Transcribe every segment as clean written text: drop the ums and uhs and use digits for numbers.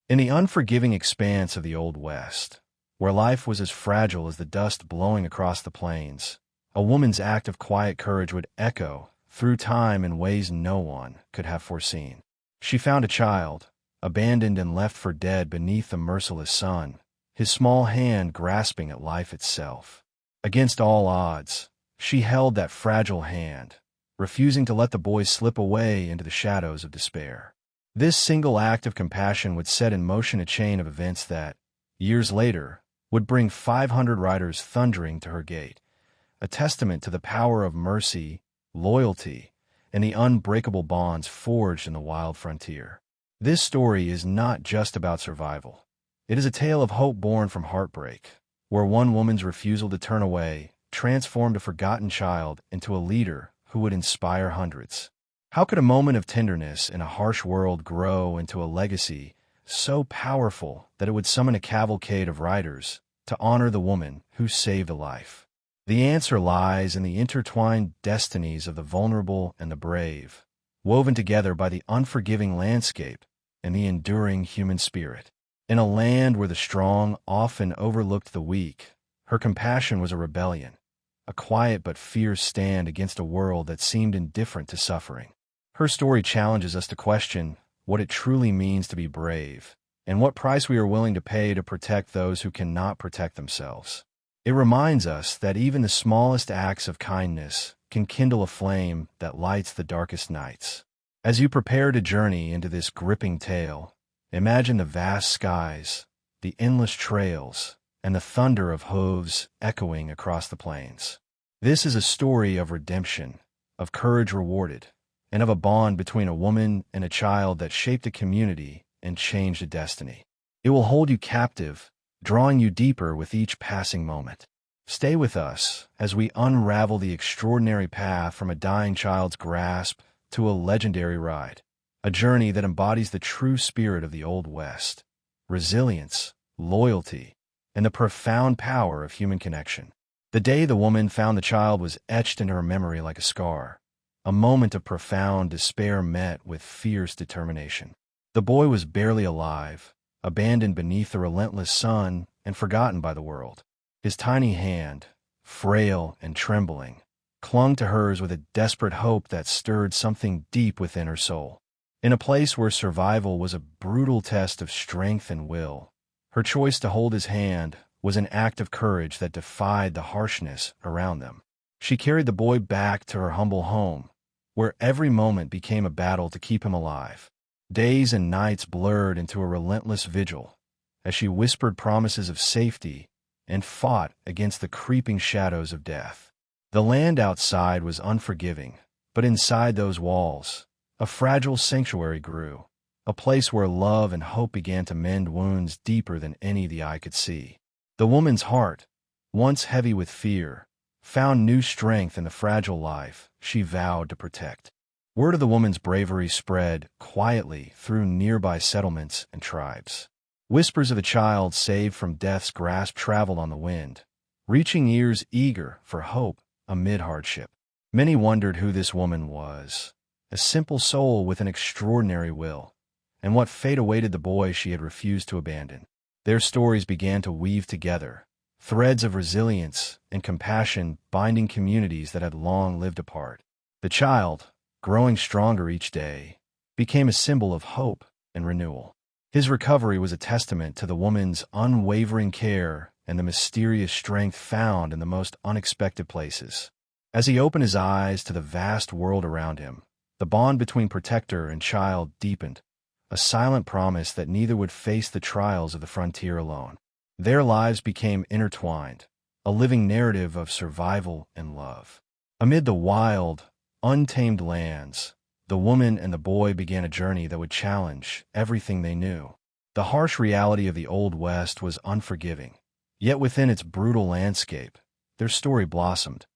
In the unforgiving expanse of the Old West, where life was as fragile as the dust blowing across the plains, a woman's act of quiet courage would echo through time in ways no one could have foreseen. She found a child, abandoned and left for dead beneath the merciless sun, his small hand grasping at life itself. Against all odds, she held that fragile hand, refusing to let the boy slip away into the shadows of despair. This single act of compassion would set in motion a chain of events that, years later, would bring 500 riders thundering to her gate, a testament to the power of mercy, loyalty, and the unbreakable bonds forged in the wild frontier. This story is not just about survival. It is a tale of hope born from heartbreak, where one woman's refusal to turn away transformed a forgotten child into a leader who would inspire hundreds. How could a moment of tenderness in a harsh world grow into a legacy so powerful that it would summon a cavalcade of riders to honor the woman who saved a life? The answer lies in the intertwined destinies of the vulnerable and the brave, woven together by the unforgiving landscape and the enduring human spirit. In a land where the strong often overlooked the weak, her compassion was a rebellion, a quiet but fierce stand against a world that seemed indifferent to suffering. Her story challenges us to question what it truly means to be brave, and what price we are willing to pay to protect those who cannot protect themselves. It reminds us that even the smallest acts of kindness can kindle a flame that lights the darkest nights. As you prepare to journey into this gripping tale, imagine the vast skies, the endless trails, and the thunder of hooves echoing across the plains. This is a story of redemption, of courage rewarded, and of a bond between a woman and a child that shaped a community and changed a destiny. It will hold you captive, drawing you deeper with each passing moment. Stay with us as we unravel the extraordinary path from a dying child's grasp to a legendary ride, a journey that embodies the true spirit of the Old West: resilience, loyalty, and the profound power of human connection. The day the woman found the child was etched into her memory like a scar, a moment of profound despair met with fierce determination. The boy was barely alive, abandoned beneath the relentless sun and forgotten by the world. His tiny hand, frail and trembling, clung to hers with a desperate hope that stirred something deep within her soul. In a place where survival was a brutal test of strength and will, her choice to hold his hand was an act of courage that defied the harshness around them. She carried the boy back to her humble home, where every moment became a battle to keep him alive. Days and nights blurred into a relentless vigil, as she whispered promises of safety and fought against the creeping shadows of death. The land outside was unforgiving, but inside those walls, a fragile sanctuary grew, a place where love and hope began to mend wounds deeper than any the eye could see. The woman's heart, once heavy with fear, found new strength in the fragile life she vowed to protect. Word of the woman's bravery spread quietly through nearby settlements and tribes. Whispers of a child saved from death's grasp traveled on the wind, reaching ears eager for hope amid hardship. Many wondered who this woman was, a simple soul with an extraordinary will, and what fate awaited the boy she had refused to abandon. Their stories began to weave together, threads of resilience and compassion binding communities that had long lived apart. The child, growing stronger each day, became a symbol of hope and renewal. His recovery was a testament to the woman's unwavering care and the mysterious strength found in the most unexpected places. As he opened his eyes to the vast world around him, the bond between protector and child deepened, a silent promise that neither would face the trials of the frontier alone. Their lives became intertwined, a living narrative of survival and love. Amid the wild, untamed lands, the woman and the boy began a journey that would challenge everything they knew. The harsh reality of the Old West was unforgiving, yet within its brutal landscape, their story blossomed,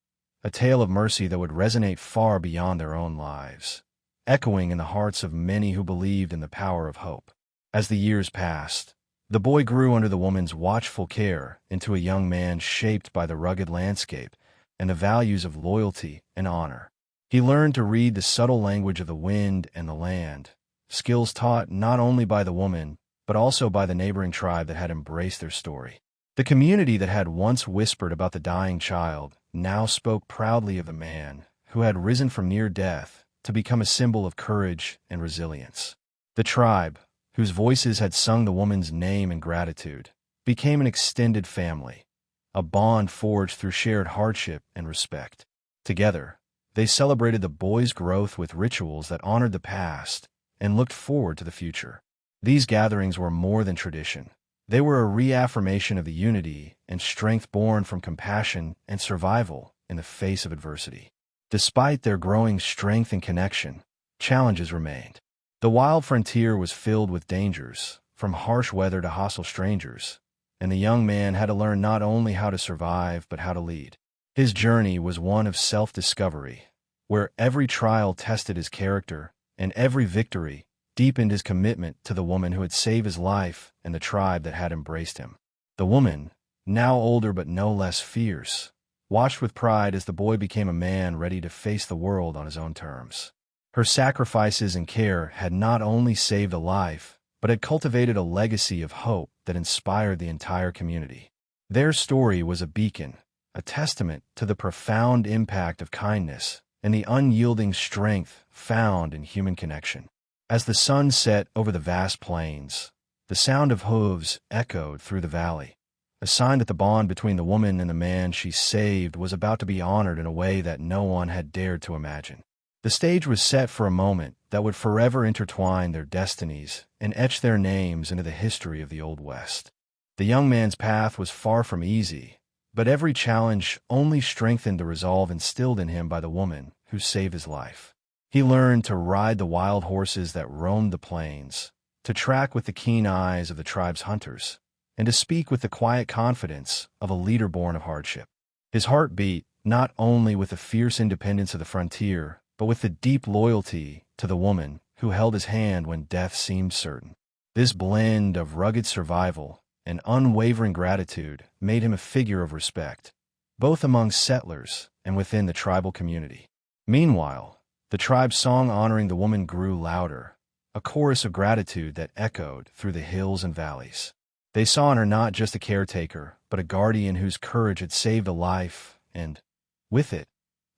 a tale of mercy that would resonate far beyond their own lives, echoing in the hearts of many who believed in the power of hope. As the years passed, the boy grew under the woman's watchful care into a young man shaped by the rugged landscape and the values of loyalty and honor. He learned to read the subtle language of the wind and the land, skills taught not only by the woman, but also by the neighboring tribe that had embraced their story. The community that had once whispered about the dying child now spoke proudly of the man who had risen from near death to become a symbol of courage and resilience. The tribe, whose voices had sung the woman's name in gratitude, became an extended family, a bond forged through shared hardship and respect. Together, they celebrated the boy's growth with rituals that honored the past and looked forward to the future. These gatherings were more than tradition. They were a reaffirmation of the unity and strength born from compassion and survival in the face of adversity. Despite their growing strength and connection, challenges remained. The wild frontier was filled with dangers, from harsh weather to hostile strangers, and the young man had to learn not only how to survive but how to lead. His journey was one of self-discovery, where every trial tested his character and every victory deepened his commitment to the woman who had saved his life and the tribe that had embraced him. The woman, now older but no less fierce, watched with pride as the boy became a man ready to face the world on his own terms. Her sacrifices and care had not only saved a life, but had cultivated a legacy of hope that inspired the entire community. Their story was a beacon, a testament to the profound impact of kindness and the unyielding strength found in human connection. As the sun set over the vast plains, the sound of hooves echoed through the valley, a sign that the bond between the woman and the man she saved was about to be honored in a way that no one had dared to imagine. The stage was set for a moment that would forever intertwine their destinies and etch their names into the history of the Old West. The young man's path was far from easy, but every challenge only strengthened the resolve instilled in him by the woman who saved his life. He learned to ride the wild horses that roamed the plains, to track with the keen eyes of the tribe's hunters, and to speak with the quiet confidence of a leader born of hardship. His heart beat not only with the fierce independence of the frontier, but with the deep loyalty to the woman who held his hand when death seemed certain. This blend of rugged survival and unwavering gratitude made him a figure of respect, both among settlers and within the tribal community. Meanwhile, the tribe's song honoring the woman grew louder, a chorus of gratitude that echoed through the hills and valleys. They saw in her not just a caretaker, but a guardian whose courage had saved a life and, with it,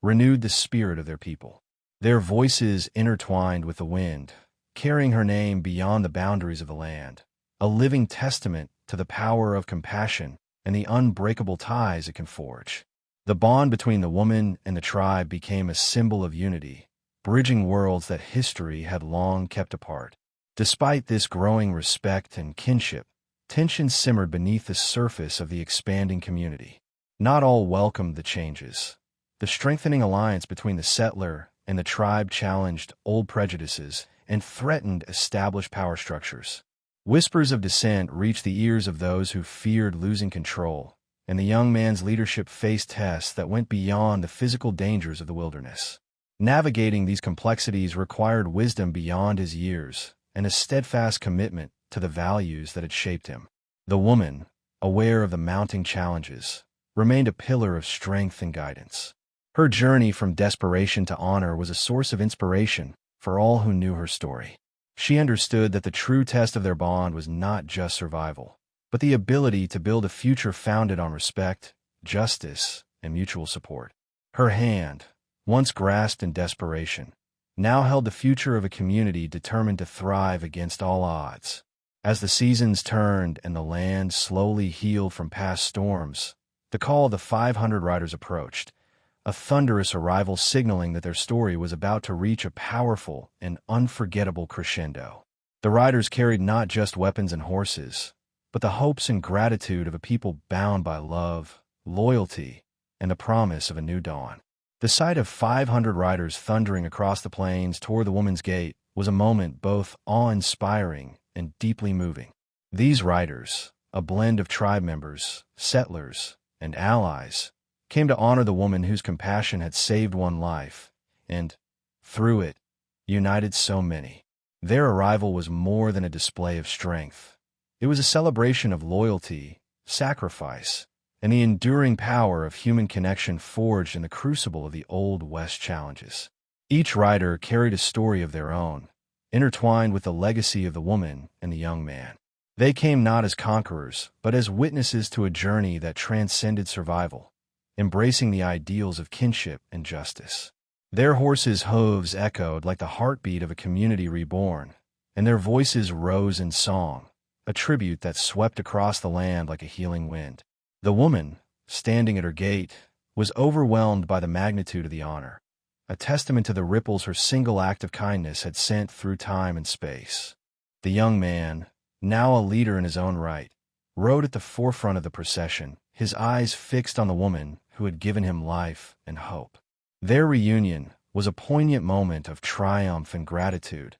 renewed the spirit of their people. Their voices intertwined with the wind, carrying her name beyond the boundaries of the land, a living testament to the power of compassion and the unbreakable ties it can forge. The bond between the woman and the tribe became a symbol of unity, bridging worlds that history had long kept apart. Despite this growing respect and kinship, tensions simmered beneath the surface of the expanding community. Not all welcomed the changes. The strengthening alliance between the settler and the tribe challenged old prejudices and threatened established power structures. Whispers of dissent reached the ears of those who feared losing control, and the young man's leadership faced tests that went beyond the physical dangers of the wilderness. Navigating these complexities required wisdom beyond his years and a steadfast commitment to the values that had shaped him. The woman, aware of the mounting challenges, remained a pillar of strength and guidance. Her journey from desperation to honor was a source of inspiration for all who knew her story. She understood that the true test of their bond was not just survival, but the ability to build a future founded on respect, justice, and mutual support. Her hand, once grasped in desperation, now held the future of a community determined to thrive against all odds. As the seasons turned and the land slowly healed from past storms, the call of the 500 riders approached, a thunderous arrival signaling that their story was about to reach a powerful and unforgettable crescendo. The riders carried not just weapons and horses, but the hopes and gratitude of a people bound by love, loyalty, and the promise of a new dawn. The sight of 500 riders thundering across the plains toward the woman's gate was a moment both awe-inspiring and deeply moving. These riders, a blend of tribe members, settlers, and allies, came to honor the woman whose compassion had saved one life, and, through it, united so many. Their arrival was more than a display of strength. It was a celebration of loyalty, sacrifice, and the enduring power of human connection forged in the crucible of the Old West challenges. Each rider carried a story of their own, intertwined with the legacy of the woman and the young man. They came not as conquerors, but as witnesses to a journey that transcended survival, embracing the ideals of kinship and justice. Their horses' hooves echoed like the heartbeat of a community reborn, and their voices rose in song, a tribute that swept across the land like a healing wind. The woman, standing at her gate, was overwhelmed by the magnitude of the honor, a testament to the ripples her single act of kindness had sent through time and space. The young man, now a leader in his own right, rode at the forefront of the procession, his eyes fixed on the woman who had given him life and hope. Their reunion was a poignant moment of triumph and gratitude,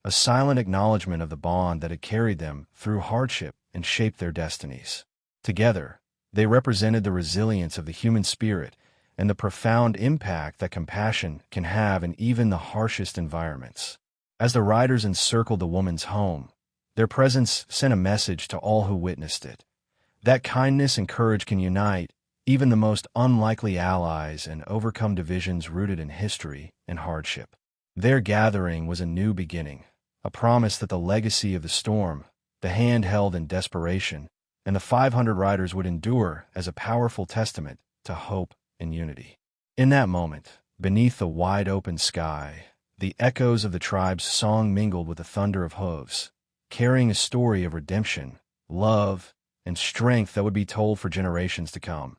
a silent acknowledgement of the bond that had carried them through hardship and shaped their destinies. Together, they represented the resilience of the human spirit and the profound impact that compassion can have in even the harshest environments. As the riders encircled the woman's home, their presence sent a message to all who witnessed it, that kindness and courage can unite even the most unlikely allies and overcome divisions rooted in history and hardship. Their gathering was a new beginning, a promise that the legacy of the storm, the hand held in desperation, and the 500 riders would endure as a powerful testament to hope and unity. In that moment, beneath the wide-open sky, the echoes of the tribe's song mingled with the thunder of hooves, carrying a story of redemption, love, and strength that would be told for generations to come.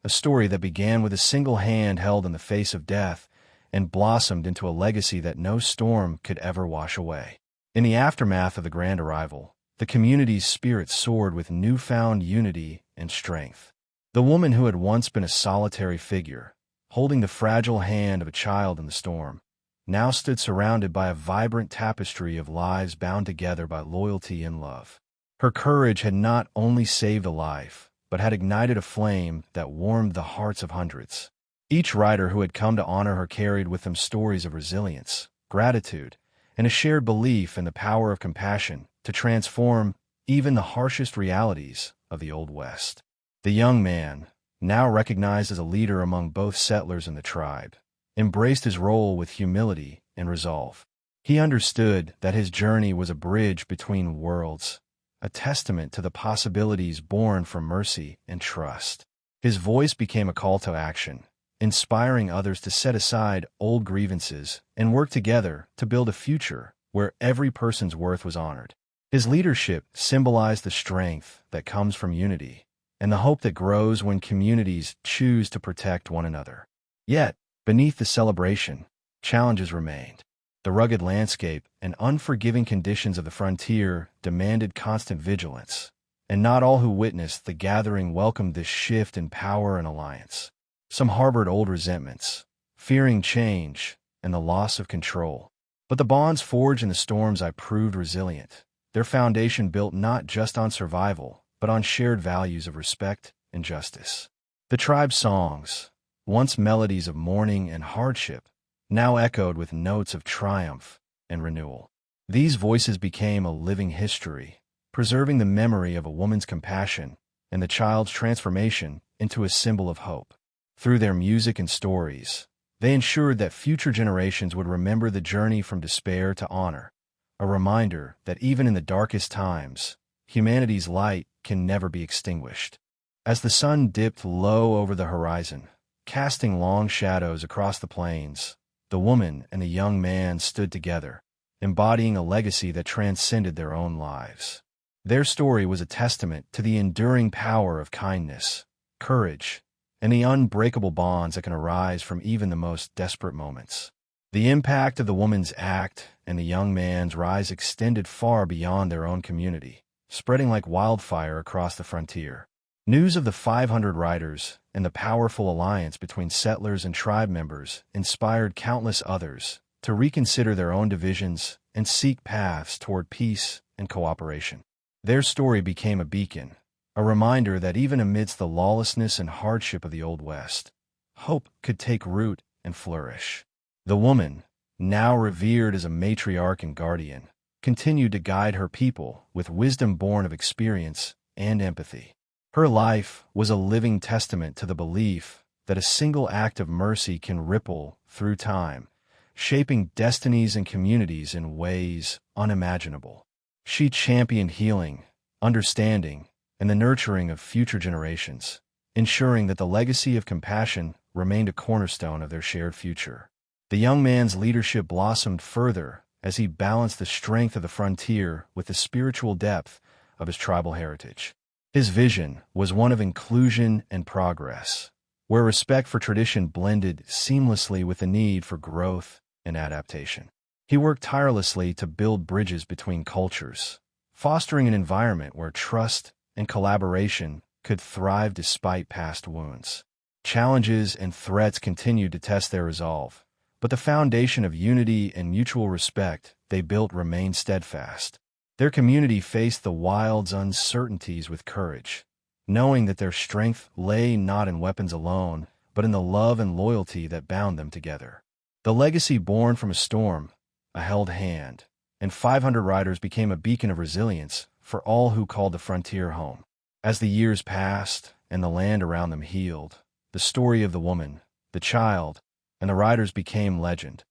A story that began with a single hand held in the face of death and blossomed into a legacy that no storm could ever wash away. In the aftermath of the grand arrival, the community's spirit soared with newfound unity and strength. The woman who had once been a solitary figure, holding the fragile hand of a child in the storm, now stood surrounded by a vibrant tapestry of lives bound together by loyalty and love. Her courage had not only saved a life, but had ignited a flame that warmed the hearts of hundreds. Each rider who had come to honor her carried with them stories of resilience, gratitude, and a shared belief in the power of compassion to transform even the harshest realities of the Old West. The young man, now recognized as a leader among both settlers and the tribe, embraced his role with humility and resolve. He understood that his journey was a bridge between worlds, a testament to the possibilities born from mercy and trust. His voice became a call to action, inspiring others to set aside old grievances and work together to build a future where every person's worth was honored. His leadership symbolized the strength that comes from unity and the hope that grows when communities choose to protect one another. Yet, beneath the celebration, challenges remained. The rugged landscape and unforgiving conditions of the frontier demanded constant vigilance, and not all who witnessed the gathering welcomed this shift in power and alliance. Some harbored old resentments, fearing change and the loss of control. But the bonds forged in the storm's eye proved resilient, their foundation built not just on survival, but on shared values of respect and justice. The tribe's songs, once melodies of mourning and hardship, now echoed with notes of triumph and renewal. These voices became a living history, preserving the memory of a woman's compassion and the child's transformation into a symbol of hope. Through their music and stories, they ensured that future generations would remember the journey from despair to honor, a reminder that even in the darkest times, humanity's light can never be extinguished. As the sun dipped low over the horizon, casting long shadows across the plains, the woman and the young man stood together, embodying a legacy that transcended their own lives. Their story was a testament to the enduring power of kindness, courage, and the unbreakable bonds that can arise from even the most desperate moments. The impact of the woman's act and the young man's rise extended far beyond their own community, spreading like wildfire across the frontier. News of the 500 riders and the powerful alliance between settlers and tribe members inspired countless others to reconsider their own divisions and seek paths toward peace and cooperation. Their story became a beacon, a reminder that even amidst the lawlessness and hardship of the Old West, hope could take root and flourish. The woman, now revered as a matriarch and guardian, continued to guide her people with wisdom born of experience and empathy. Her life was a living testament to the belief that a single act of mercy can ripple through time, shaping destinies and communities in ways unimaginable. She championed healing, understanding, and the nurturing of future generations, ensuring that the legacy of compassion remained a cornerstone of their shared future. The young man's leadership blossomed further as he balanced the strength of the frontier with the spiritual depth of his tribal heritage. His vision was one of inclusion and progress, where respect for tradition blended seamlessly with the need for growth and adaptation. He worked tirelessly to build bridges between cultures, fostering an environment where trust and collaboration could thrive despite past wounds. Challenges and threats continued to test their resolve, but the foundation of unity and mutual respect they built remained steadfast. Their community faced the wild's uncertainties with courage, knowing that their strength lay not in weapons alone, but in the love and loyalty that bound them together. The legacy born from a storm, a held hand, and 500 riders became a beacon of resilience for all who called the frontier home. As the years passed and the land around them healed, the story of the woman, the child, and the riders became legend,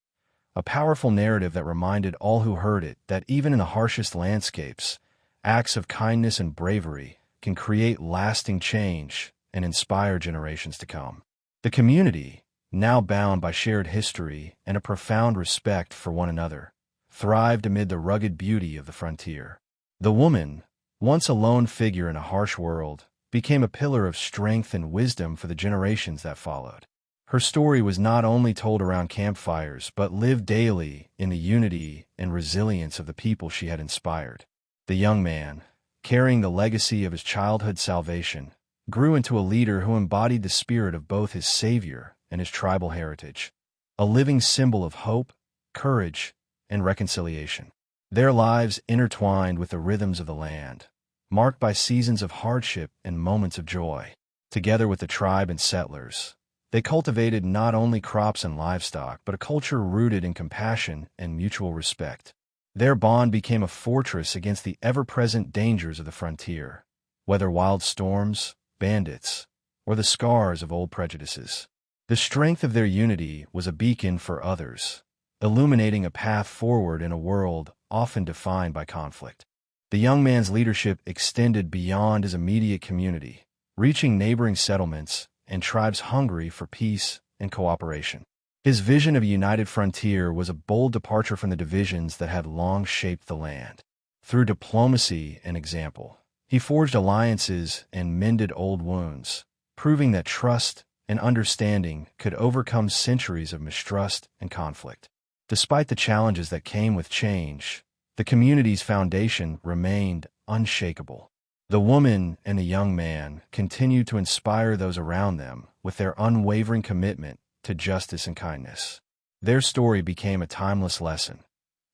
a powerful narrative that reminded all who heard it that even in the harshest landscapes, acts of kindness and bravery can create lasting change and inspire generations to come. The community, now bound by shared history and a profound respect for one another, thrived amid the rugged beauty of the frontier. The woman, once a lone figure in a harsh world, became a pillar of strength and wisdom for the generations that followed. Her story was not only told around campfires, but lived daily in the unity and resilience of the people she had inspired. The young man, carrying the legacy of his childhood salvation, grew into a leader who embodied the spirit of both his savior and his tribal heritage, a living symbol of hope, courage, and reconciliation. Their lives intertwined with the rhythms of the land, marked by seasons of hardship and moments of joy. Together with the tribe and settlers, they cultivated not only crops and livestock, but a culture rooted in compassion and mutual respect. Their bond became a fortress against the ever-present dangers of the frontier, whether wild storms, bandits, or the scars of old prejudices. The strength of their unity was a beacon for others, illuminating a path forward in a world often defined by conflict. The young man's leadership extended beyond his immediate community, reaching neighboring settlements and tribes hungry for peace and cooperation. His vision of a united frontier was a bold departure from the divisions that had long shaped the land. Through diplomacy and example, he forged alliances and mended old wounds, proving that trust and understanding could overcome centuries of mistrust and conflict. Despite the challenges that came with change, the community's foundation remained unshakable. The woman and the young man continued to inspire those around them with their unwavering commitment to justice and kindness. Their story became a timeless lesson,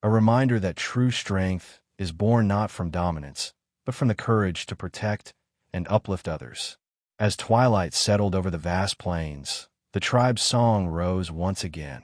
a reminder that true strength is born not from dominance, but from the courage to protect and uplift others. As twilight settled over the vast plains, the tribe's song rose once again,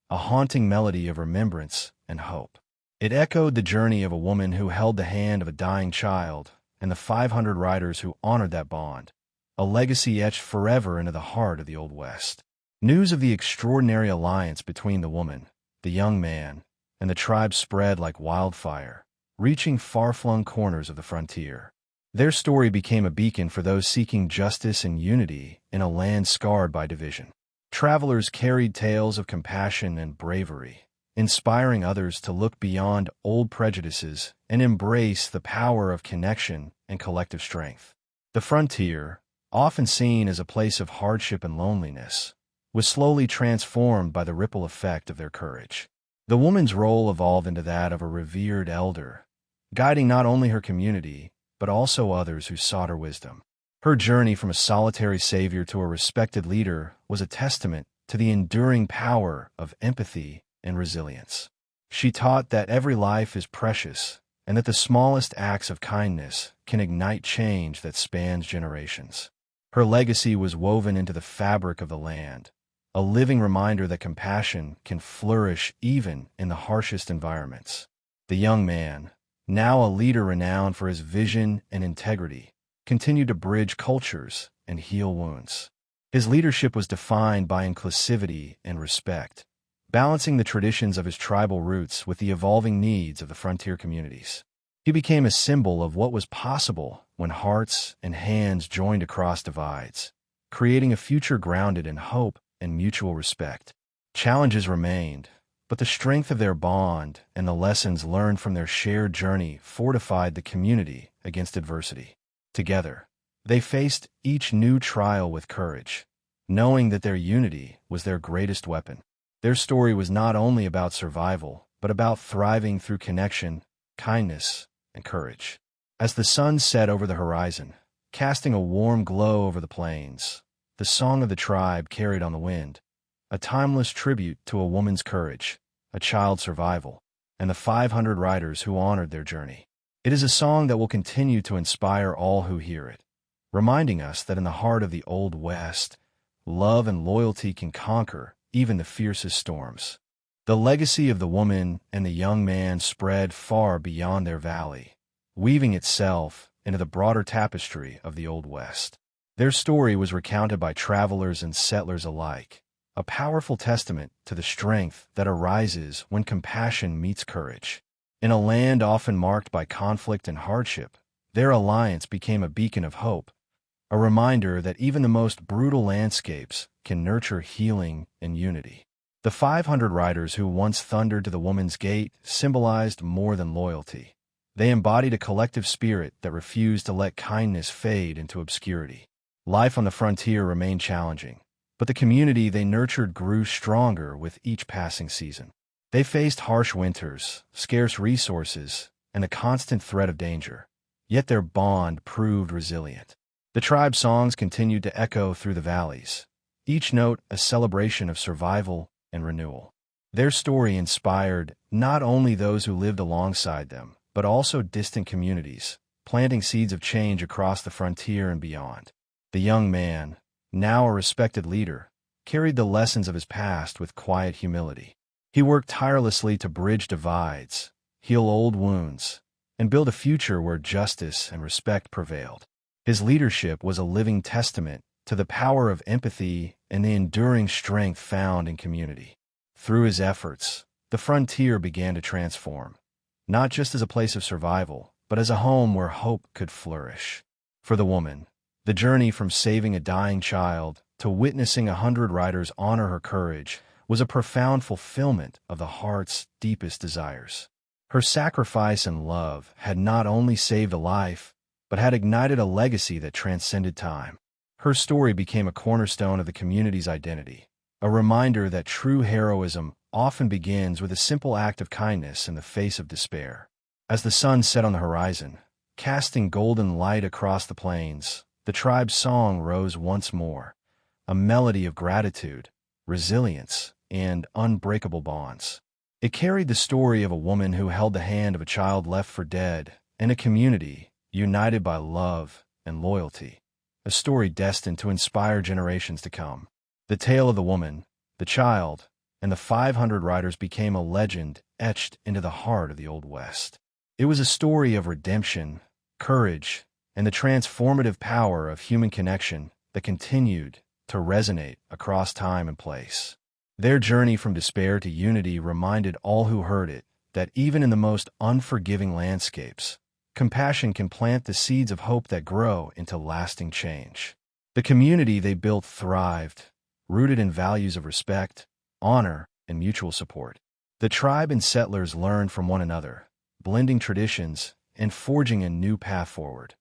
a haunting melody of remembrance and hope. It echoed the journey of a woman who held the hand of a dying child and the 500 riders who honored that bond, a legacy etched forever into the heart of the Old West. News of the extraordinary alliance between the woman, the young man, and the tribe spread like wildfire, reaching far-flung corners of the frontier. Their story became a beacon for those seeking justice and unity in a land scarred by division. Travelers carried tales of compassion and bravery, inspiring others to look beyond old prejudices and embrace the power of connection and collective strength. The frontier, often seen as a place of hardship and loneliness, was slowly transformed by the ripple effect of their courage. The woman's role evolved into that of a revered elder, guiding not only her community, but also others who sought her wisdom. Her journey from a solitary savior to a respected leader was a testament to the enduring power of empathy and resilience. She taught that every life is precious and that the smallest acts of kindness can ignite change that spans generations. Her legacy was woven into the fabric of the land, a living reminder that compassion can flourish even in the harshest environments. The young man, now a leader renowned for his vision and integrity, continued to bridge cultures and heal wounds. His leadership was defined by inclusivity and respect, balancing the traditions of his tribal roots with the evolving needs of the frontier communities. He became a symbol of what was possible when hearts and hands joined across divides, creating a future grounded in hope and mutual respect. Challenges remained, but the strength of their bond and the lessons learned from their shared journey fortified the community against adversity. Together, they faced each new trial with courage, knowing that their unity was their greatest weapon. Their story was not only about survival, but about thriving through connection, kindness, and courage. As the sun set over the horizon, casting a warm glow over the plains, the song of the tribe carried on the wind, a timeless tribute to a woman's courage, a child's survival, and the 500 riders who honored their journey. It is a song that will continue to inspire all who hear it, reminding us that in the heart of the Old West, love and loyalty can conquer even the fiercest storms. The legacy of the woman and the young man spread far beyond their valley, weaving itself into the broader tapestry of the Old West. Their story was recounted by travelers and settlers alike, a powerful testament to the strength that arises when compassion meets courage. In a land often marked by conflict and hardship, their alliance became a beacon of hope, a reminder that even the most brutal landscapes can nurture healing and unity. The 500 riders who once thundered to the woman's gate symbolized more than loyalty. They embodied a collective spirit that refused to let kindness fade into obscurity. Life on the frontier remained challenging, but the community they nurtured grew stronger with each passing season. They faced harsh winters, scarce resources, and a constant threat of danger, yet their bond proved resilient. The tribe's songs continued to echo through the valleys, each note a celebration of survival and renewal. Their story inspired not only those who lived alongside them, but also distant communities, planting seeds of change across the frontier and beyond. The young man, now a respected leader, carried the lessons of his past with quiet humility. He worked tirelessly to bridge divides, heal old wounds, and build a future where justice and respect prevailed. His leadership was a living testament to the power of empathy and the enduring strength found in community. Through his efforts, the frontier began to transform, not just as a place of survival, but as a home where hope could flourish. For the woman, the journey from saving a dying child to witnessing 100 riders honor her courage was a profound fulfillment of the heart's deepest desires. Her sacrifice and love had not only saved a life, but had ignited a legacy that transcended time. Her story became a cornerstone of the community's identity, a reminder that true heroism often begins with a simple act of kindness in the face of despair. As the sun set on the horizon, casting golden light across the plains, the tribe's song rose once more, a melody of gratitude, resilience, and unbreakable bonds. It carried the story of a woman who held the hand of a child left for dead, and a community united by love and loyalty, a story destined to inspire generations to come. The tale of the woman, the child, and the 500 riders became a legend etched into the heart of the Old West. It was a story of redemption, courage, and the transformative power of human connection that continued to resonate across time and place. Their journey from despair to unity reminded all who heard it that even in the most unforgiving landscapes, compassion can plant the seeds of hope that grow into lasting change. The community they built thrived, rooted in values of respect, honor, and mutual support. The tribe and settlers learned from one another, blending traditions and forging a new path forward,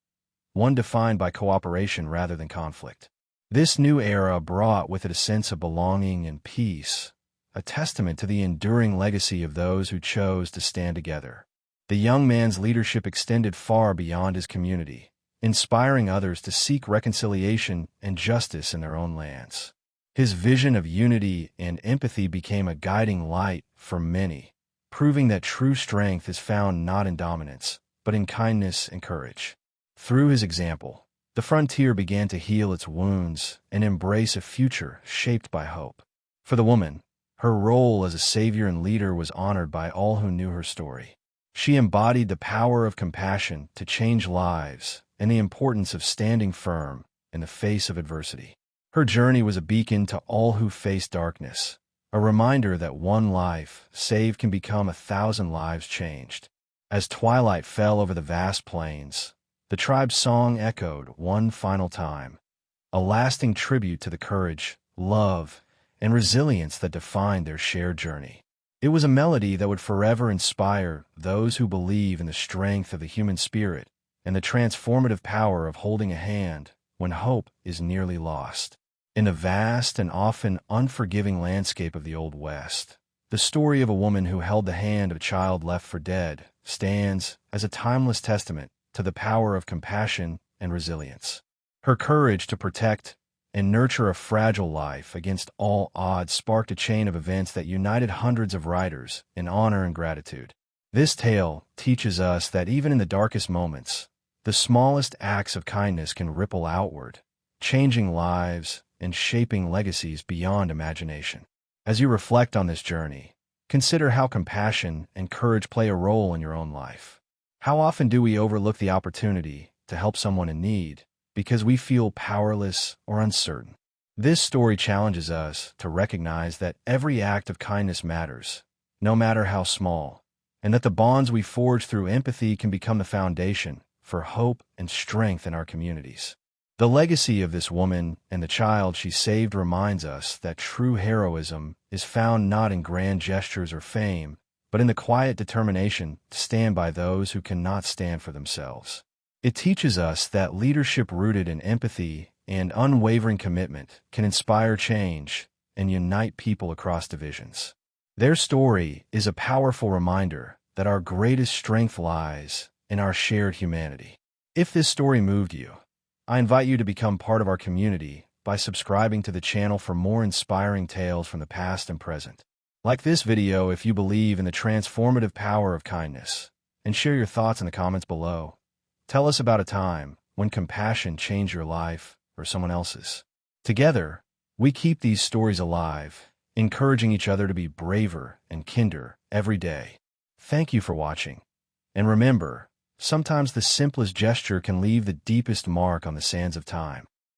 one defined by cooperation rather than conflict. This new era brought with it a sense of belonging and peace, a testament to the enduring legacy of those who chose to stand together. The young man's leadership extended far beyond his community, inspiring others to seek reconciliation and justice in their own lands. His vision of unity and empathy became a guiding light for many, proving that true strength is found not in dominance, but in kindness and courage. Through his example, the frontier began to heal its wounds and embrace a future shaped by hope. For the woman, her role as a savior and leader was honored by all who knew her story. She embodied the power of compassion to change lives and the importance of standing firm in the face of adversity. Her journey was a beacon to all who faced darkness, a reminder that one life saved can become 1,000 lives changed. As twilight fell over the vast plains, the tribe's song echoed one final time, a lasting tribute to the courage, love, and resilience that defined their shared journey. It was a melody that would forever inspire those who believe in the strength of the human spirit and the transformative power of holding a hand when hope is nearly lost. In the vast and often unforgiving landscape of the Old West, the story of a woman who held the hand of a child left for dead stands as a timeless testament to the power of compassion and resilience. Her courage to protect and nurture a fragile life against all odds sparked a chain of events that united hundreds of riders in honor and gratitude. This tale teaches us that even in the darkest moments, the smallest acts of kindness can ripple outward, changing lives and shaping legacies beyond imagination. As you reflect on this journey, consider how compassion and courage play a role in your own life. How often do we overlook the opportunity to help someone in need because we feel powerless or uncertain? This story challenges us to recognize that every act of kindness matters, no matter how small, and that the bonds we forge through empathy can become the foundation for hope and strength in our communities. The legacy of this woman and the child she saved reminds us that true heroism is found not in grand gestures or fame, but in the quiet determination to stand by those who cannot stand for themselves. It teaches us that leadership rooted in empathy and unwavering commitment can inspire change and unite people across divisions. Their story is a powerful reminder that our greatest strength lies in our shared humanity. If this story moved you, I invite you to become part of our community by subscribing to the channel for more inspiring tales from the past and present. Like this video if you believe in the transformative power of kindness, and share your thoughts in the comments below. Tell us about a time when compassion changed your life or someone else's. Together, we keep these stories alive, encouraging each other to be braver and kinder every day. Thank you for watching. And remember, sometimes the simplest gesture can leave the deepest mark on the sands of time.